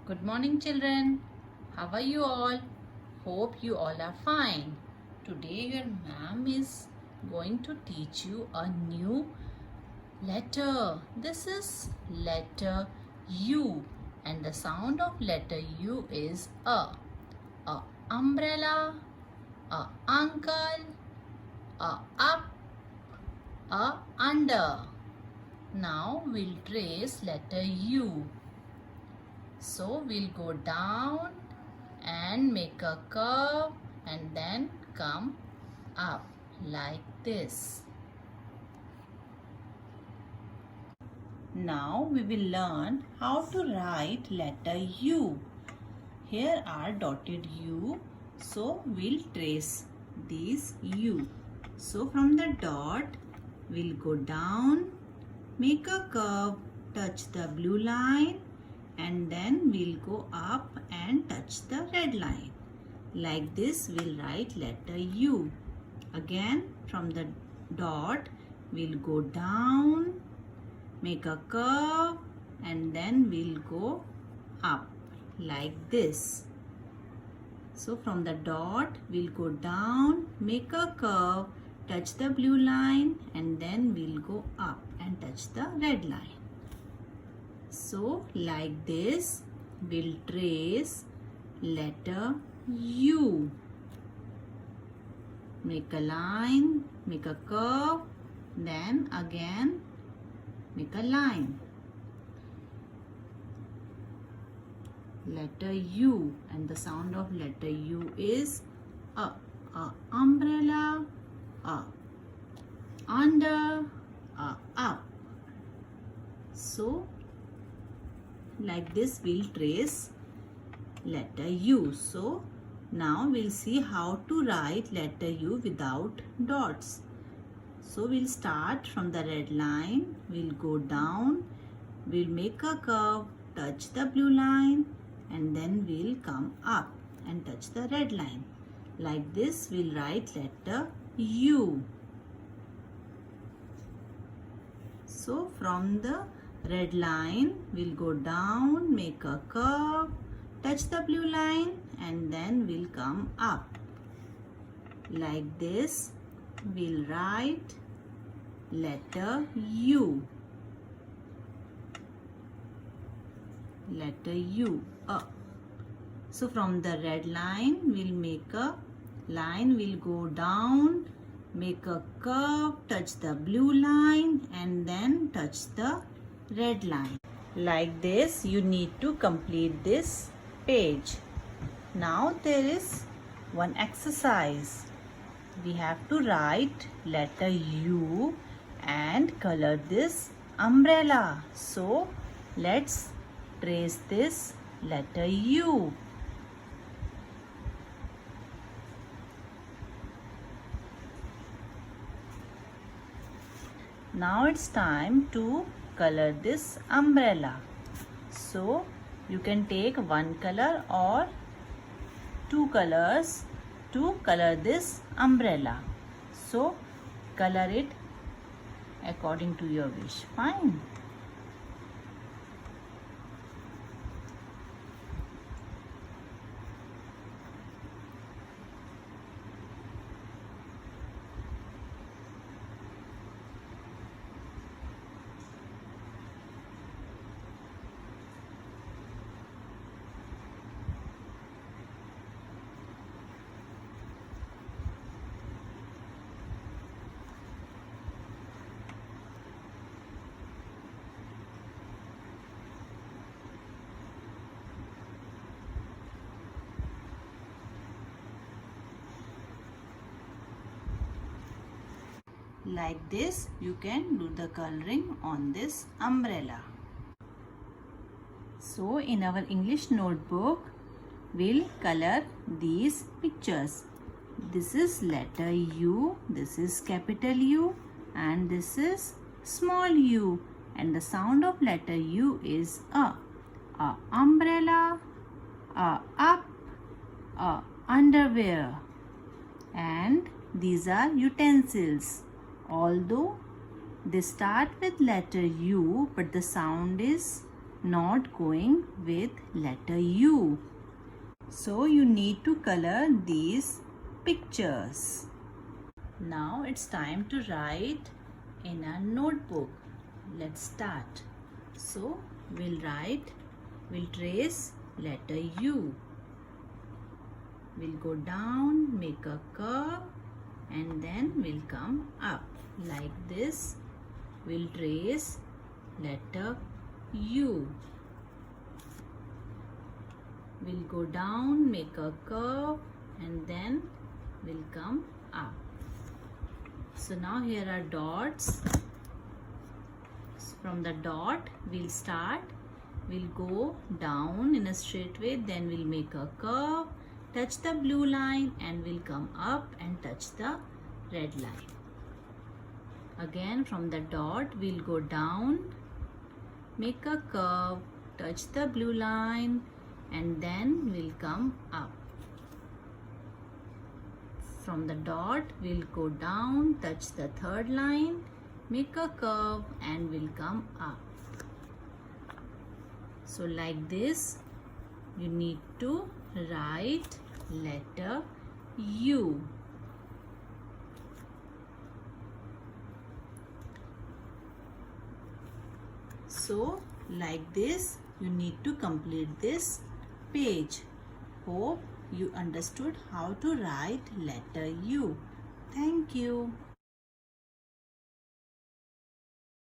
Good morning, children. How are you all? Hope you all are fine. Today, your ma'am is going to teach you a new letter. This is letter U, and the sound of letter U is a. A umbrella, a uncle, a up, a under. Now we'll trace letter U. So we'll go down and make a curve and then come up like this. Now we will learn how to write letter U. Here are dotted U. So we'll trace these U. So from the dot we'll go down, make a curve, touch the blue line, and then we'll go up and touch the red line. Like this we'll write letter U. Again from the dot we'll go down, make a curve, and then we'll go up like this. So from the dot we'll go down, make a curve, touch the blue line, and then we'll go up and touch the red line. So like this we'll trace letter U. Make a line, make a curve, then again make a line. Letter U, and the sound of letter U is a umbrella, a under, a up. So like this we'll trace letter U. So now we'll see how to write letter U without dots. So we'll start from the red line, we'll go down, we'll make a curve, touch the blue line, and then we'll come up and touch the red line. Like this we'll write letter U. So from the red line we'll go down, make a curve, touch the blue line, and then we'll come up. Like this we'll write letter U. Letter U. So from the red line we'll make a line, we'll go down, make a curve, touch the blue line, and then touch the red line. Like this you need to complete this page. Now there is one exercise. We have to write letter U and color this umbrella. So let's trace this letter U. Now it's time to color this umbrella. So you can take one color or two colors to color this umbrella. So color it according to your wish. Fine. Like this you can do the coloring on this umbrella. So in our English notebook we'll color these pictures. This is letter U, this is capital U, and this is small u, and the sound of letter U is a. Umbrella, a up, a underwear, and these are utensils. Although they start with letter U, but the sound is not going with letter U. So you need to color these pictures. Now it's time to write in a notebook. Let's start. So we'll trace letter U. We'll go down, make a curve, and then we'll come up. Like this, we'll trace letter U. We'll go down, make a curve, and then we'll come up. So now here are dots. From the dot, we'll start. We'll go down in a straight way, then we'll make a curve, touch the blue line, and we'll come up and touch the red line. Again, from the dot, we'll go down, make a curve, touch the blue line, and then we'll come up. From the dot, we'll go down, touch the third line, make a curve, and we'll come up. So like this, you need to write letter U. So like this, you need to complete this page. Hope you understood how to write letter U. Thank you.